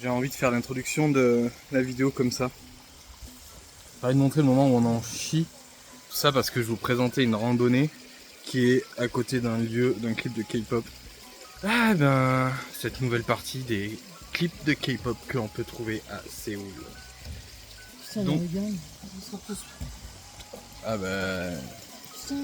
J'ai envie de faire l'introduction de la vidéo comme ça. J'ai envie de montrer le moment où on en chie. Tout ça parce que je vous présentais une randonnée qui est à côté d'un lieu, d'un clip de K-pop. Ah ben, cette nouvelle partie des clips de K-pop que l'on peut trouver à Séoul. Putain, Donc... les gars, ils sont tous... Ah ben... Putain,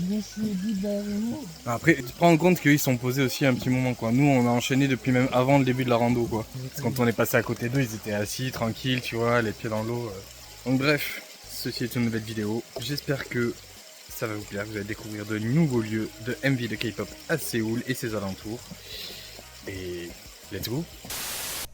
je suis au bout de la rando. Après, tu prends en compte qu'ils sont posés aussi un petit moment quoi. Nous on a enchaîné depuis même avant le début de la rando quoi. Parce que quand on est passé à côté d'eux, ils étaient assis, tranquilles, tu vois, les pieds dans l'eau. Donc bref, ceci est une nouvelle vidéo. J'espère que ça va vous plaire. Vous allez découvrir de nouveaux lieux de MV de K-pop à Séoul et ses alentours. Et let's go!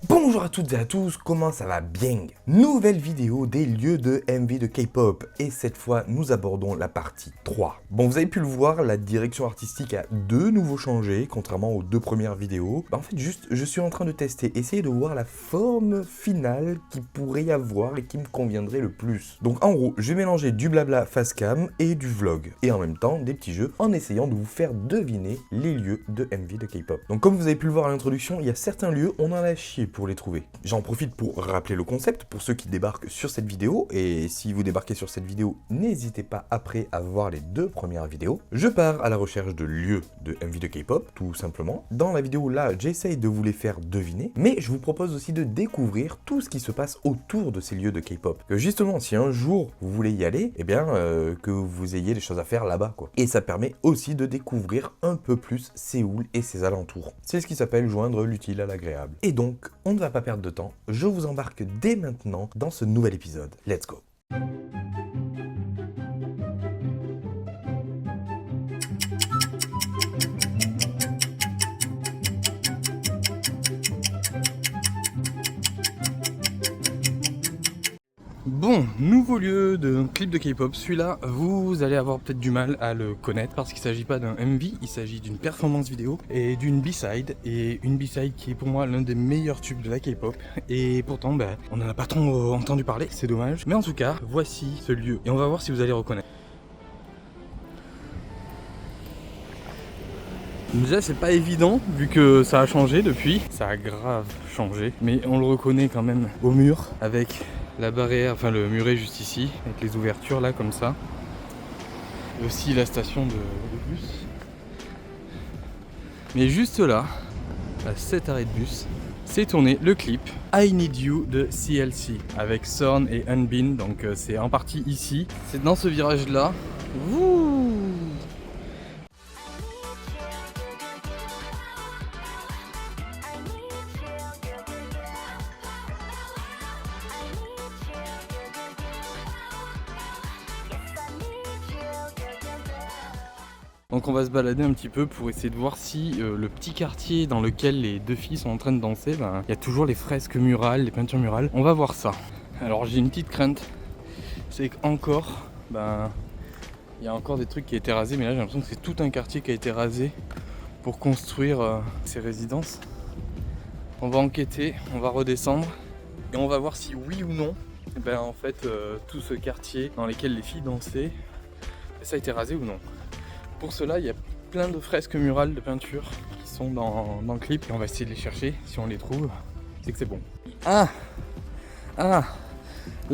Bonjour à toutes et à tous, comment ça va bien? Nouvelle vidéo des lieux de MV de K-pop et cette fois nous abordons la partie 3. Bon, vous avez pu le voir, la direction artistique a de nouveau changé contrairement aux deux premières vidéos. En fait juste je suis en train de tester, essayer de voir la forme finale qui pourrait y avoir et qui me conviendrait le plus. Donc en gros je vais mélanger du blabla face cam et du vlog et en même temps des petits jeux en essayant de vous faire deviner les lieux de MV de K-pop. Donc comme vous avez pu le voir à l'introduction, il y a certains lieux on en a chié pour les trouver. J'en profite pour rappeler le concept pour ceux qui débarquent sur cette vidéo, et si vous débarquez sur cette vidéo, n'hésitez pas après à voir les deux premières vidéos. Je pars à la recherche de lieux de MV de K-pop, tout simplement. Dans la vidéo là, j'essaye de vous les faire deviner, mais je vous propose aussi de découvrir tout ce qui se passe autour de ces lieux de K-pop. Que justement, si un jour vous voulez y aller, eh bien, que vous ayez des choses à faire là-bas, quoi. Et ça permet aussi de découvrir un peu plus Séoul et ses alentours. C'est ce qui s'appelle joindre l'utile à l'agréable. Et donc, on ne va pas perdre de temps, je vous embarque dès maintenant dans ce nouvel épisode. Let's go! Bon, nouveau lieu de clip de K-pop. Celui-là, vous allez avoir peut-être du mal à le connaître parce qu'il ne s'agit pas d'un MV, il s'agit d'une performance vidéo et d'une B-side. Et une B-side qui est pour moi l'un des meilleurs tubes de la K-pop. Et pourtant, on n'en a pas trop entendu parler, c'est dommage. Mais en tout cas, voici ce lieu et on va voir si vous allez reconnaître. Déjà c'est pas évident vu que ça a changé depuis, ça a grave changé, mais on le reconnaît quand même au mur avec la barrière, enfin le muret juste ici, avec les ouvertures là comme ça. Et aussi la station de bus. Mais juste là, à cet arrêt de bus, c'est tourné le clip I Need You de CLC avec Sorn et Unbin, donc c'est en partie ici. C'est dans ce virage là. Wouh! Donc on va se balader un petit peu pour essayer de voir si le petit quartier dans lequel les deux filles sont en train de danser, il y a toujours les fresques murales, les peintures murales. On va voir ça. Alors j'ai une petite crainte, c'est qu'encore, il y a encore des trucs qui ont été rasés, mais là j'ai l'impression que c'est tout un quartier qui a été rasé pour construire ces résidences. On va enquêter, on va redescendre et on va voir si oui ou non, en fait tout ce quartier dans lequel les filles dansaient, ça a été rasé ou non. Pour cela, il y a plein de fresques murales de peinture qui sont dans le clip et on va essayer de les chercher. Si on les trouve, c'est que c'est bon. Ah, là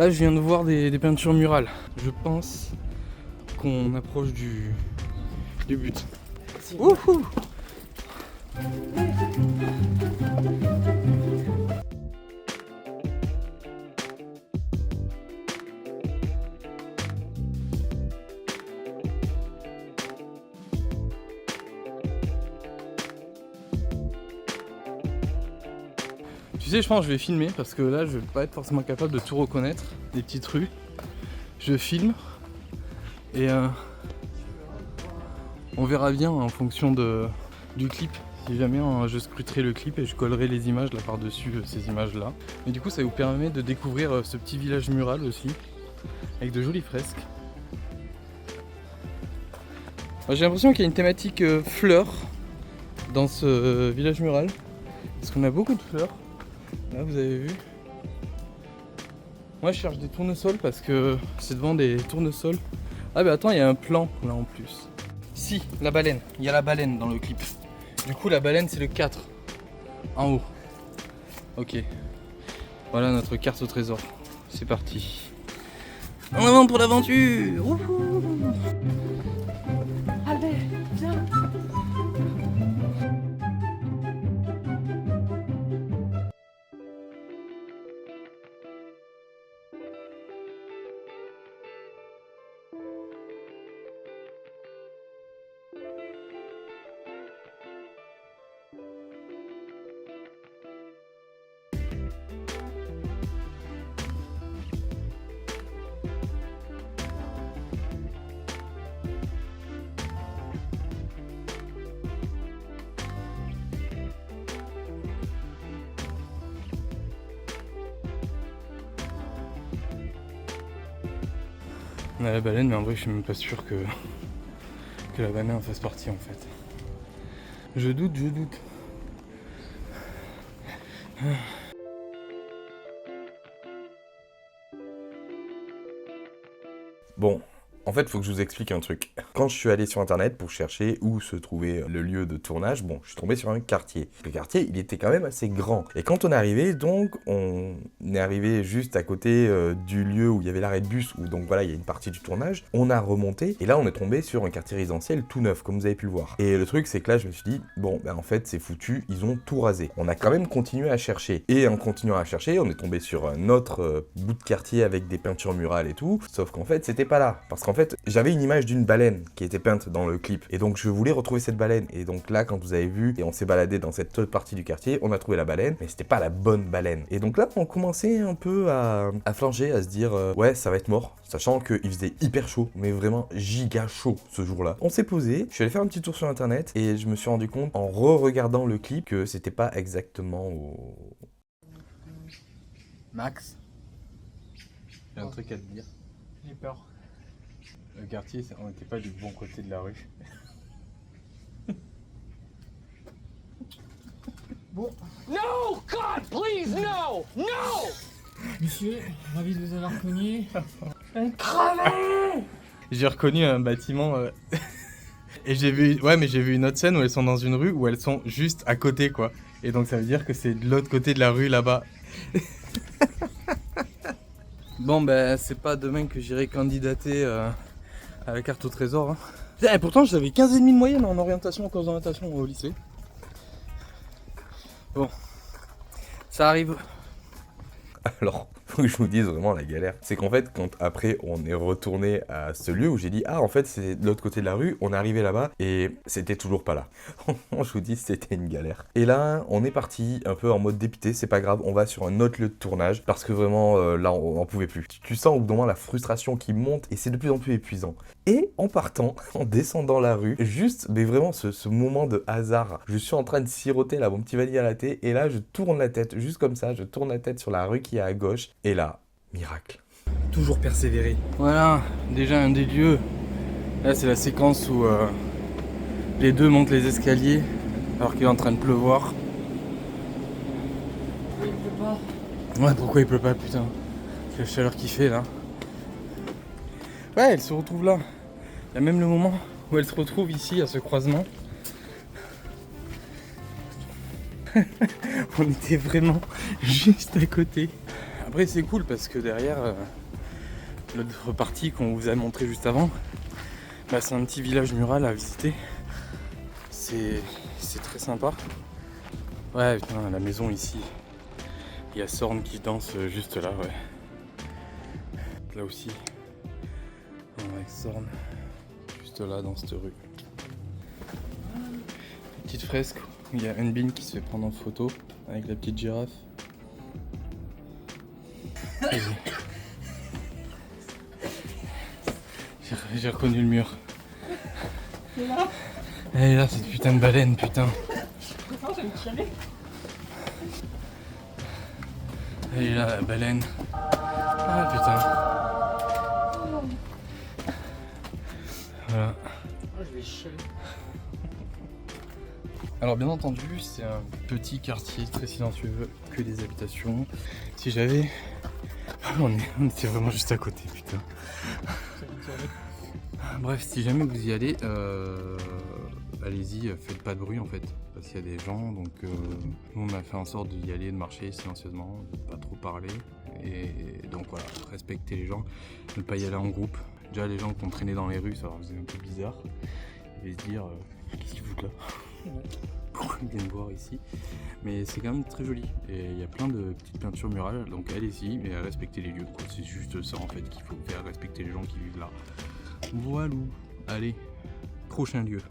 je viens de voir des peintures murales. Je pense qu'on approche du but. Wouhou! Tu sais, je pense que je vais filmer parce que là je vais pas être forcément capable de tout reconnaître, des petites rues. Je filme et on verra bien en fonction du clip. Si jamais je scruterai le clip et je collerai les images là par-dessus ces images là. Et du coup ça vous permet de découvrir ce petit village mural aussi, avec de jolies fresques. J'ai l'impression qu'il y a une thématique fleurs dans ce village mural, parce qu'on a beaucoup de fleurs. Là vous avez vu. Moi je cherche des tournesols parce que c'est devant des tournesols. Ah attends, il y a un plan là en plus. Si, la baleine, il y a la baleine dans le clip. Du coup la baleine c'est le 4 en haut. Ok. Voilà notre carte au trésor. C'est parti. En avant pour l'aventure. Allez, viens. On a la baleine, mais en vrai, je suis même pas sûr que la baleine en fasse partie en fait. Je doute. Bon, en fait, faut que je vous explique un truc. Quand je suis allé sur internet pour chercher où se trouvait le lieu de tournage, bon, je suis tombé sur un quartier. Le quartier, il était quand même assez grand. Et quand on est arrivé, donc, on est arrivé juste à côté du lieu où il y avait l'arrêt de bus, où donc voilà, il y a une partie du tournage. On a remonté, et là, on est tombé sur un quartier résidentiel tout neuf, comme vous avez pu le voir. Et le truc, c'est que là, je me suis dit, bon, ben en fait, c'est foutu, ils ont tout rasé. On a quand même continué à chercher. Et en continuant à chercher, on est tombé sur un autre bout de quartier avec des peintures murales et tout. Sauf qu'en fait, c'était pas là. Parce qu'en fait, j'avais une image d'une baleine qui était peinte dans le clip. Et donc, je voulais retrouver cette baleine. Et donc là, quand vous avez vu, et on s'est baladé dans cette autre partie du quartier, on a trouvé la baleine, mais c'était pas la bonne baleine. Et donc là, on commençait un peu à flanger, à se dire, ouais, ça va être mort. Sachant qu'il faisait hyper chaud, mais vraiment giga chaud ce jour-là. On s'est posé, je suis allé faire un petit tour sur internet, et je me suis rendu compte, en re-regardant le clip, que c'était pas exactement au... Max, j'ai un truc à te dire. J'ai peur. Le quartier, on n'était pas du bon côté de la rue. Bon, No! God, please, no! No! monsieur, ravi de vous avoir connu. J'ai reconnu un bâtiment et j'ai vu, ouais, mais j'ai vu une autre scène où elles sont dans une rue où elles sont juste à côté, quoi. Et donc ça veut dire que c'est de l'autre côté de la rue là-bas. Bon, ben c'est pas demain que j'irai candidater à la carte au trésor. Hein. Et pourtant j'avais 15,5 de moyenne en orientation, en cours d'orientation au lycée. Bon, ça arrive. Alors, faut que je vous dise vraiment la galère. C'est qu'en fait, quand après on est retourné à ce lieu où j'ai dit, ah, en fait, c'est de l'autre côté de la rue, on est arrivé là-bas et c'était toujours pas là. Je vous dis, c'était une galère. Et là, on est parti un peu en mode dépité, c'est pas grave, on va sur un autre lieu de tournage parce que vraiment, là, on n'en pouvait plus. Tu sens au bout d'un moment la frustration qui monte et c'est de plus en plus épuisant. Et en partant, en descendant la rue, juste, mais vraiment ce moment de hasard, je suis en train de siroter là mon petit vanille à latte et là je tourne la tête, juste comme ça, je tourne la tête sur la rue qui est à gauche et là, miracle. Toujours persévérer. Voilà, déjà un des lieux. Là c'est la séquence où les deux montent les escaliers alors qu'il est en train de pleuvoir. Il pleut pas. Ouais, pourquoi il pleut pas, putain? C'est la chaleur qu'il fait là. Ouais, elle se retrouve là. Il y a même le moment où elle se retrouve ici à ce croisement. On était vraiment juste à côté. Après c'est cool parce que derrière l'autre partie qu'on vous a montré juste avant, bah, c'est un petit village mural à visiter. C'est très sympa. Ouais, putain, la maison ici. Il y a Sorn qui danse juste là, ouais. Là aussi. Avec Sorn. Juste là dans cette rue. Petite fresque où il y a Unbin qui se fait prendre en photo avec la petite girafe. J'ai reconnu le mur. C'est là. Elle est là, cette putain de baleine, putain. Attends, je vais me tirer. Elle est là, la baleine. Ah putain. Voilà. Oh, je vais chialer. Alors bien entendu, c'est un petit quartier très silencieux, que des habitations. Si j'avais... On était vraiment juste à côté, putain. Bref, si jamais vous y allez, allez-y, faites pas de bruit en fait. s'il y a des gens. Donc nous on a fait en sorte d'y aller, de marcher silencieusement, de pas trop parler. Et donc voilà, respecter les gens, ne pas y aller en groupe. Déjà les gens qui ont traîné dans les rues, ça leur faisait un peu bizarre. Ils devaient se dire qu'est-ce qu'ils foutent là? Pourquoi ils viennent voir ici? Mais c'est quand même très joli. Et il y a plein de petites peintures murales, donc allez-y, mais respectez les lieux. C'est juste ça en fait qu'il faut faire, respecter les gens qui vivent là. Voilà. Allez, prochain lieu.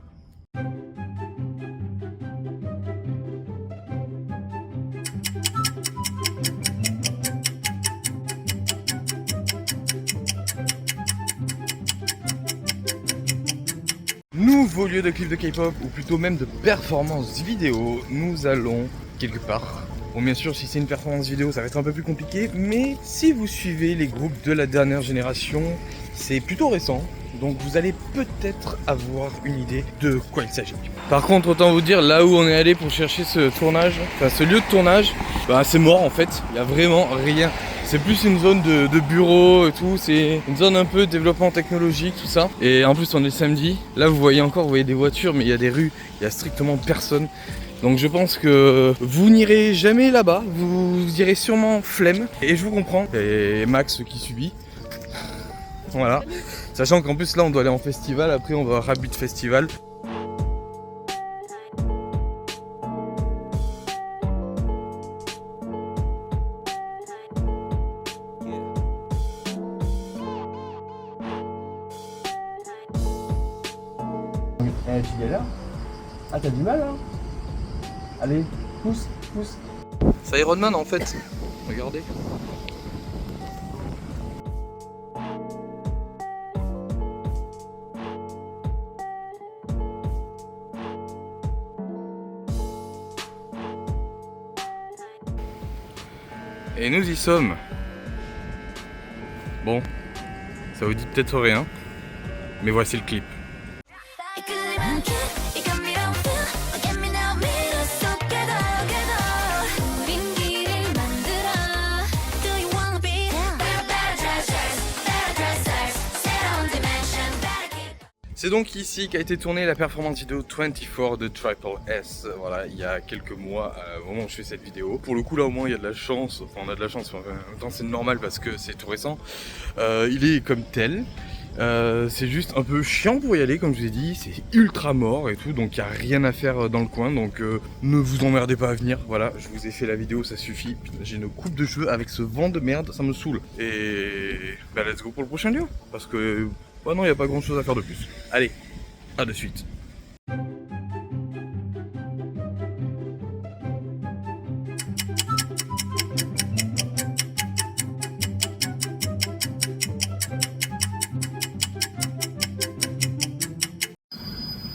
Nouveau lieu de clip de K-pop, ou plutôt même de performance vidéo, nous allons quelque part. Bon, bien sûr, si c'est une performance vidéo, ça va être un peu plus compliqué, mais si vous suivez les groupes de la dernière génération, c'est plutôt récent, donc vous allez peut-être avoir une idée de quoi il s'agit. Par contre, autant vous dire, là où on est allé pour chercher ce tournage, enfin ce lieu de tournage, bah, c'est mort en fait, il n'y a vraiment rien. C'est plus une zone de bureau et tout, c'est une zone un peu développement technologique, tout ça. Et en plus on est samedi, là vous voyez des voitures, mais il y a des rues, il y a strictement personne. Donc je pense que vous n'irez jamais là-bas, vous irez sûrement flemme, et je vous comprends. Et Max qui subit, voilà. Sachant qu'en plus là on doit aller en festival, après on va à Rabbit Festival. Tu galères? Ah, t'as du mal, hein? Allez, pousse, pousse. C'est Iron Man en fait, regardez. Et nous y sommes. Bon, ça vous dit peut-être rien, mais voici le clip. C'est donc ici qu'a été tournée la performance vidéo 24 de Triple S, voilà, il y a quelques mois, au moment où je fais cette vidéo. Pour le coup là au moins il y a de la chance, enfin on a de la chance, en même temps c'est normal parce que c'est tout récent. Il est comme tel, c'est juste un peu chiant pour y aller comme je vous ai dit, c'est ultra mort et tout, donc il n'y a rien à faire dans le coin, donc ne vous emmerdez pas à venir, voilà, je vous ai fait la vidéo, ça suffit. J'ai une coupe de cheveux avec ce vent de merde, ça me saoule. Et bah let's go pour le prochain lieu, parce que... oh non, il n'y a pas grand chose à faire de plus. Allez, à de suite.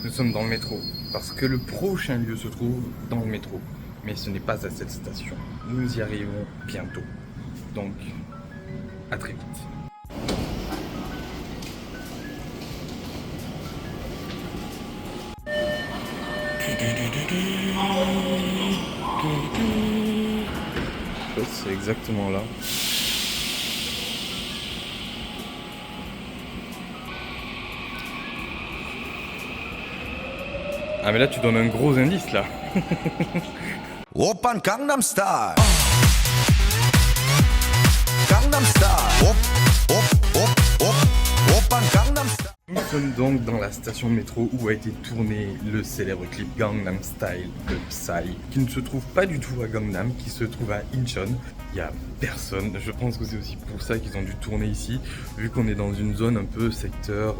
Nous sommes dans le métro, parce que le prochain lieu se trouve dans le métro. Mais ce n'est pas à cette station. Nous y arrivons bientôt. Donc, à très vite. C'est exactement là. Ah mais là tu donnes un gros indice là. Oppan Gangnam Style. Gangnam Style. Oppan Gangnam Style. Nous sommes donc dans la station de métro où a été tourné le célèbre clip Gangnam Style de Psy, qui ne se trouve pas du tout à Gangnam, qui se trouve à Incheon. Il n'y a personne, je pense que c'est aussi pour ça qu'ils ont dû tourner ici, vu qu'on est dans une zone un peu secteur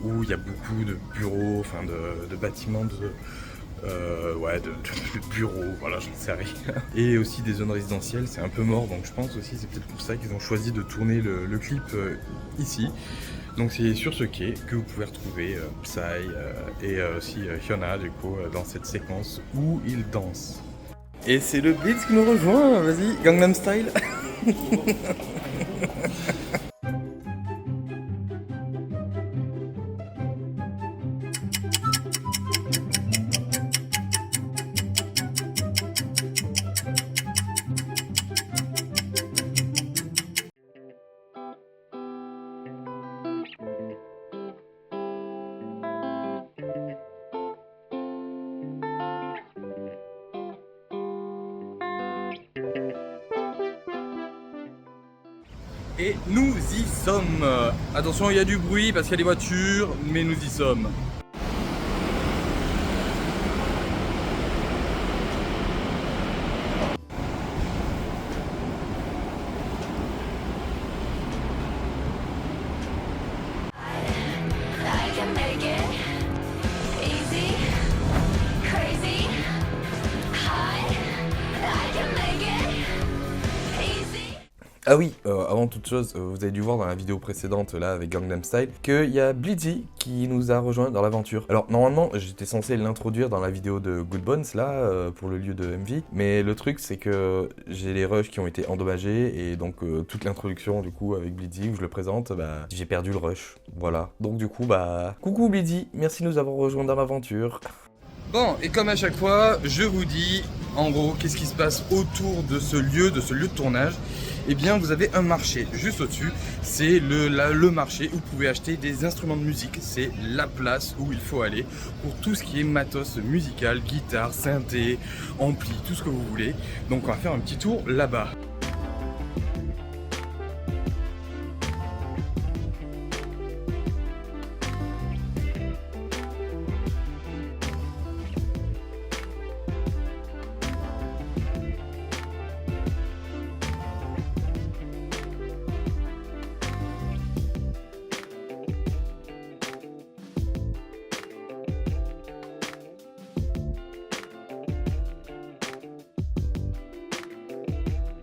où il y a beaucoup de bureaux, enfin de bâtiments de bureaux, voilà, j'en sais rien. Et aussi des zones résidentielles, c'est un peu mort, donc je pense aussi c'est peut-être pour ça qu'ils ont choisi de tourner le clip ici. Donc c'est sur ce quai que vous pouvez retrouver Psy et aussi Hyuna du coup dans cette séquence où ils dansent. Et c'est le Blitz qui nous rejoint, vas-y, Gangnam Style. Et nous y sommes. Attention, il y a du bruit parce qu'il y a des voitures, mais nous y sommes. I can make it easy, crazy, high. I can make it easy. Ah oui, avant toute chose, vous avez dû voir dans la vidéo précédente là avec Gangnam Style qu'il y a Blitzy qui nous a rejoint dans l'aventure. Alors normalement j'étais censé l'introduire dans la vidéo de Good Bones là pour le lieu de MV, mais le truc c'est que j'ai les rushs qui ont été endommagés et donc toute l'introduction du coup avec Blitzy où je le présente, bah j'ai perdu le rush. Voilà. Donc du coup bah coucou Blitzy, merci de nous avoir rejoints dans l'aventure. Bon, et comme à chaque fois, je vous dis, en gros, qu'est-ce qui se passe autour de ce lieu de tournage. Eh bien, vous avez un marché juste au-dessus. C'est le marché où vous pouvez acheter des instruments de musique. C'est la place où il faut aller pour tout ce qui est matos musical, guitare, synthé, ampli, tout ce que vous voulez. Donc, on va faire un petit tour là-bas.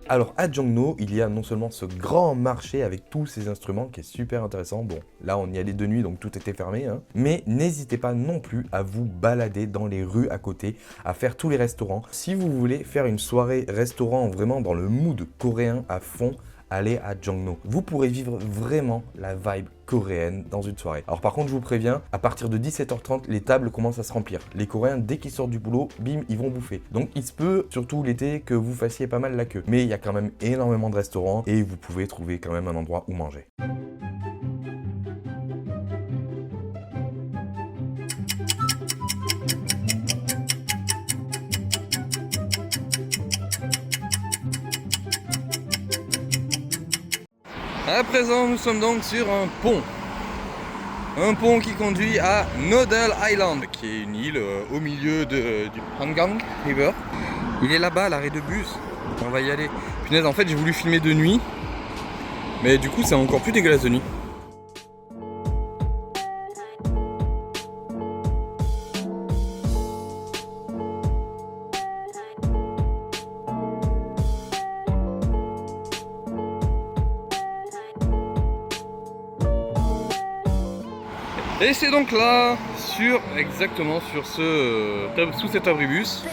Alors à Jongno, il y a non seulement ce grand marché avec tous ces instruments qui est super intéressant. Bon, là on y allait de nuit donc tout était fermé, hein. Mais n'hésitez pas non plus à vous balader dans les rues à côté, à faire tous les restaurants. Si vous voulez faire une soirée restaurant vraiment dans le mood coréen à fond, allez à Jongno. Vous pourrez vivre vraiment la vibe coréenne dans une soirée. Alors par contre, je vous préviens, à partir de 17h30, les tables commencent à se remplir. Les Coréens, dès qu'ils sortent du boulot, bim, ils vont bouffer. Donc il se peut, surtout l'été, que vous fassiez pas mal la queue. Mais il y a quand même énormément de restaurants et vous pouvez trouver quand même un endroit où manger. À présent, nous sommes donc sur un pont. Un pont qui conduit à Nodal Island, qui est une île au milieu du Hangang River. Il est là-bas, l'arrêt de bus. On va y aller. Punaise, en fait, j'ai voulu filmer de nuit. Mais du coup, c'est encore plus dégueulasse de nuit. Et c'est donc là, exactement sur sous cet abribus.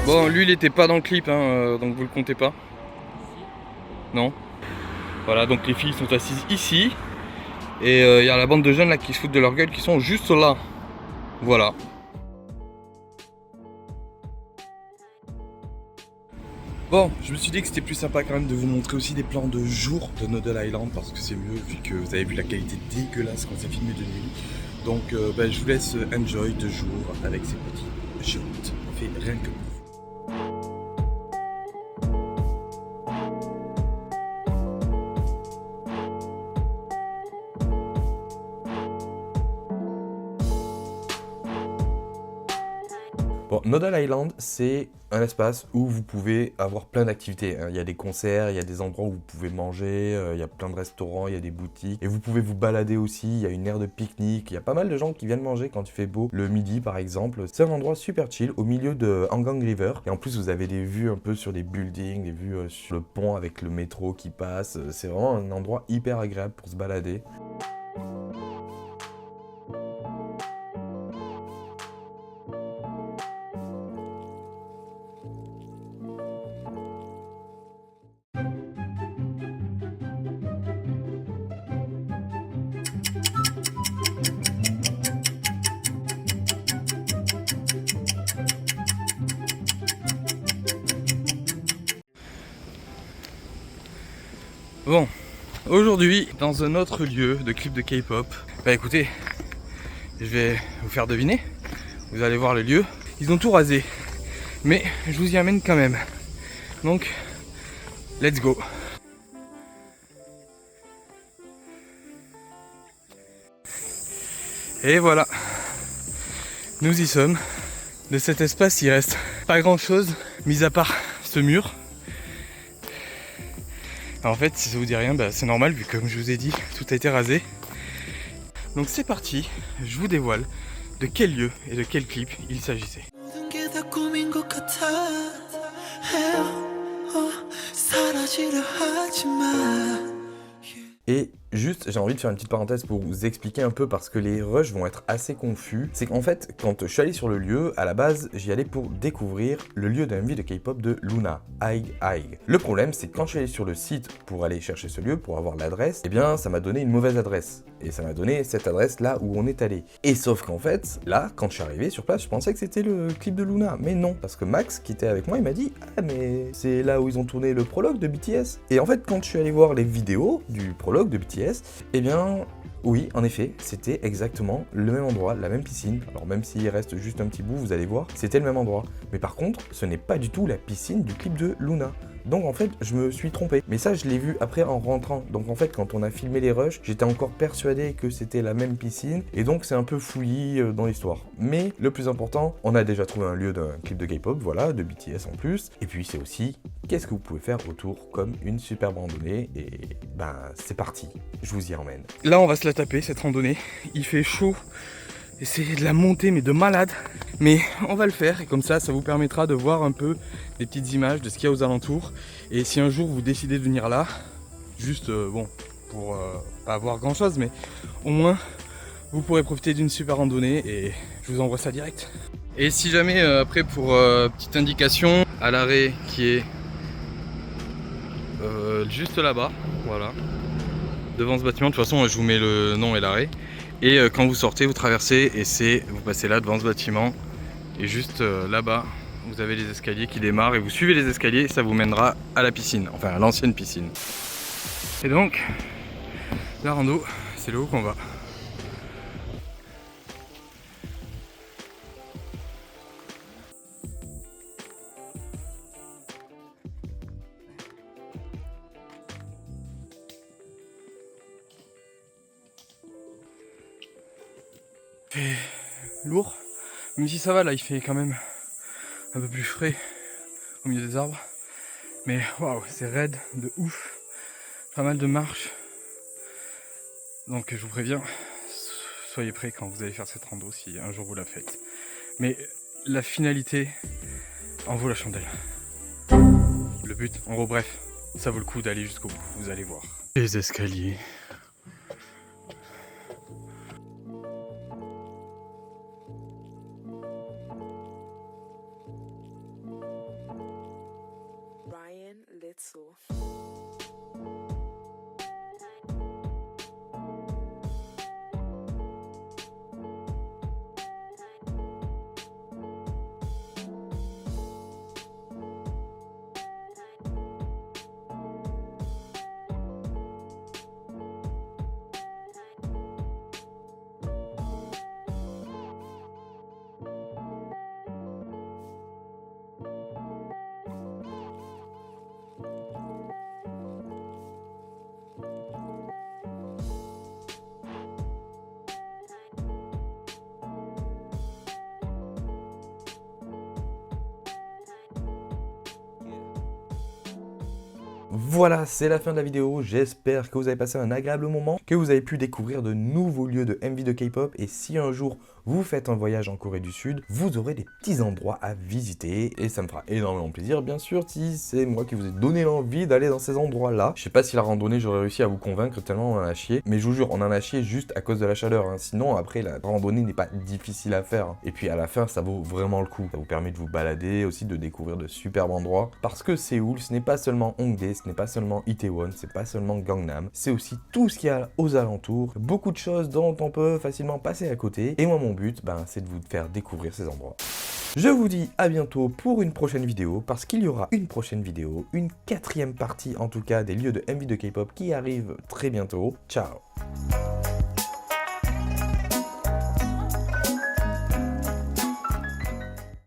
Bon, lui il était pas dans le clip, hein, donc vous le comptez pas. Non. Voilà, donc les filles sont assises ici. Et il y a la bande de jeunes là qui se foutent de leur gueule qui sont juste là. Voilà. Bon, je me suis dit que c'était plus sympa quand même de vous montrer aussi des plans de jour de Nodal Island parce que c'est mieux vu que vous avez vu la qualité dégueulasse quand c'est filmé de nuit. Donc je vous laisse enjoy de jour avec ces petits shots fait rien que pour vous. Bon, Nodal Island, c'est un espace où vous pouvez avoir plein d'activités. Il y a des concerts, il y a des endroits où vous pouvez manger, il y a plein de restaurants, il y a des boutiques. Et vous pouvez vous balader aussi, il y a une aire de pique-nique. Il y a pas mal de gens qui viennent manger quand il fait beau, le midi par exemple. C'est un endroit super chill au milieu de Hangang River. Et en plus, vous avez des vues un peu sur des buildings, des vues sur le pont avec le métro qui passe. C'est vraiment un endroit hyper agréable pour se balader. Bon, aujourd'hui, dans un autre lieu de clip de K-pop, bah écoutez, je vais vous faire deviner, Vous allez voir le lieu. Ils ont tout rasé. Mais je vous y amène quand même. Donc, let's go. Et voilà. Nous y sommes. De cet espace, il reste pas grand chose, mis à part ce mur. Alors en fait, si ça vous dit rien, bah, c'est normal, vu que comme je vous ai dit, tout a été rasé. Donc c'est parti, je vous dévoile de quel lieu et de quel clip il s'agissait. 모든 게 다 꿈인 것 같아 사라지려 하지 마. Et juste, j'ai envie de faire une petite parenthèse pour vous expliquer un peu parce que les rushs vont être assez confus. C'est qu'en fait, quand je suis allé sur le lieu, à la base, j'y allais pour découvrir le lieu de MV de K-pop de Luna, Aig Aig. Le problème, c'est que quand je suis allé sur le site pour aller chercher ce lieu, pour avoir l'adresse, eh bien, ça m'a donné une mauvaise adresse. Et ça m'a donné cette adresse là où on est allé. Et sauf qu'en fait, là, quand je suis arrivé sur place, je pensais que c'était le clip de Luna. Mais non, parce que Max, qui était avec moi, il m'a dit « Ah, mais c'est là où ils ont tourné le prologue de BTS ». Et en fait, quand je suis allé voir les vidéos du prologue de BTS, eh bien, oui, en effet, c'était exactement le même endroit, la même piscine. Alors même s'il reste juste un petit bout, vous allez voir, c'était le même endroit. Mais par contre, ce n'est pas du tout la piscine du clip de Luna. Donc en fait, je me suis trompé. Mais ça, je l'ai vu après en rentrant. Donc en fait, quand on a filmé les rushs, j'étais encore persuadé que c'était la même piscine. Et donc c'est un peu fouillis dans l'histoire. Mais le plus important, on a déjà trouvé un lieu d'un clip de K-pop, voilà, de BTS en plus. Et puis c'est aussi, qu'est-ce que vous pouvez faire autour comme une superbe randonnée. Et ben, c'est parti. Je vous y emmène. Là, on va se la taper, cette randonnée. Il fait chaud. Et c'est de la montée, mais de malade. Mais on va le faire, et comme ça, ça vous permettra de voir un peu des petites images de ce qu'il y a aux alentours. Et si un jour vous décidez de venir là, juste, bon, pour pas avoir grand chose, mais au moins, vous pourrez profiter d'une super randonnée, et je vous envoie ça direct. Et si jamais, après, pour petite indication, à l'arrêt qui est juste là-bas, voilà, devant ce bâtiment, de toute façon, je vous mets le nom et l'arrêt. Et quand vous sortez, vous traversez et vous passez là devant ce bâtiment. Et juste là-bas, vous avez les escaliers qui démarrent et vous suivez les escaliers et ça vous mènera à la piscine, enfin à l'ancienne piscine. Et donc, la rando, c'est là où qu'on va. Il fait lourd, même si ça va, là il fait quand même un peu plus frais au milieu des arbres. Mais waouh, c'est raide de ouf, pas mal de marches. Donc je vous préviens, soyez prêts quand vous allez faire cette rando si un jour vous la faites. Mais la finalité en vaut la chandelle. Le but, en gros, bref, ça vaut le coup d'aller jusqu'au bout, vous allez voir. Les escaliers. Ryan Litzel. Voilà, c'est la fin de la vidéo. J'espère que vous avez passé un agréable moment, que vous avez pu découvrir de nouveaux lieux de MV de K-pop. Et si un jour vous faites un voyage en Corée du Sud, vous aurez des petits endroits à visiter. Et ça me fera énormément plaisir, bien sûr, si c'est moi qui vous ai donné l'envie d'aller dans ces endroits-là. Je sais pas si la randonnée, j'aurais réussi à vous convaincre tellement on en a chié. Mais je vous jure, on en a chié juste à cause de la chaleur. Hein. Sinon, après, la randonnée n'est pas difficile à faire. Hein. Et puis à la fin, ça vaut vraiment le coup. Ça vous permet de vous balader, aussi de découvrir de superbes endroits. Parce que Séoul, ce n'est pas seulement Hongdae, ce n'est pas seulement Itaewon, c'est pas seulement Gangnam, c'est aussi tout ce qu'il y a aux alentours, beaucoup de choses dont on peut facilement passer à côté. Et moi, mon but, c'est de vous faire découvrir ces endroits. Je vous dis à bientôt pour une prochaine vidéo, parce qu'il y aura une prochaine vidéo, une 4e partie en tout cas des lieux de MV de K-pop qui arrive très bientôt. Ciao!